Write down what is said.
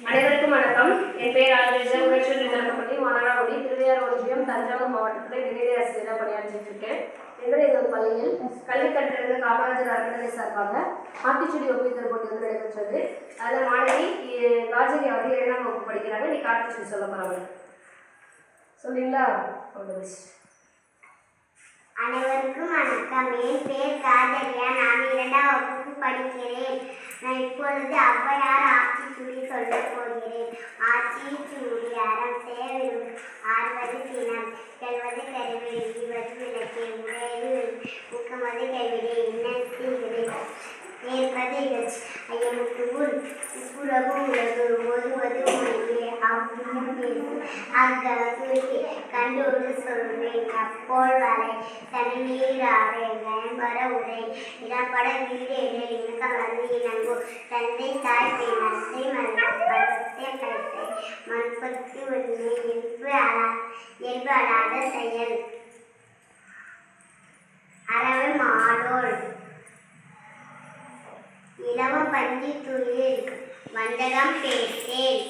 அனைவருக்கும் வணக்கம். என் பெயர் ஆர்ஜே உணர்ச்சி திறக்கப்பட்டி மணலாகுடி திருவையாறு ஒன்றியம் தஞ்சாவூர் மாவட்டத்தில் இடைநிலை ஆசிரியராக பணியாற்றிட்டு இருக்கேன். எங்களுடைய பள்ளியில் கல்வி கற்றது காமராஜர் அறக்கட்டளை சார்பாக ஆத்திச்சூடி ஒப்பித்தல் போட்டி வந்து நடைபெற்றது. அதில் மாணவி ராஜினி அவர் 2ஆம் வகுப்பு படிக்கிறாங்க. நீ ஆத்திச்சூடி சொல்ல போறாங்க சொல்றீங்களா? அனைவருக்கும் வணக்கம். என் பெயர் காதலியா. நான் 2ஆம் வகுப்பு படிக்கிறேன். நான் இப்பொழுது ஔவையார் ஆத்திச்சூடி சொல்ல போகிறேன். ஆத்திச்சூடி அறம் சேரும் ஆர்வது சினம் செல்வது கருவிடை ஈவது விளக்கே உடையது ஊக்கமது கைவிடை இன்னல் தீவிரை ஏற்பது இகழ்ச்சி ஐயமுக்கு உள் உப்புரவு உலகு ஒருவது மொழியே அவ்வியம் பேசு அக்கே கண்டோடு சொல்வேன் அப்போல் வரை தனிநீராவே பயன்பட உரை இடப்பட வீடேடு இணக்கமர்ந்து இணங்கு தந்தை தாய் பெண் அத்தை மல்லை பருவத்தை கருத்தை மண்பத்து உண்மை இயல்பு அடாத செயல் அறவு மாடோள் இளவ பஞ்சி துயில் வந்தகம் பேசேன்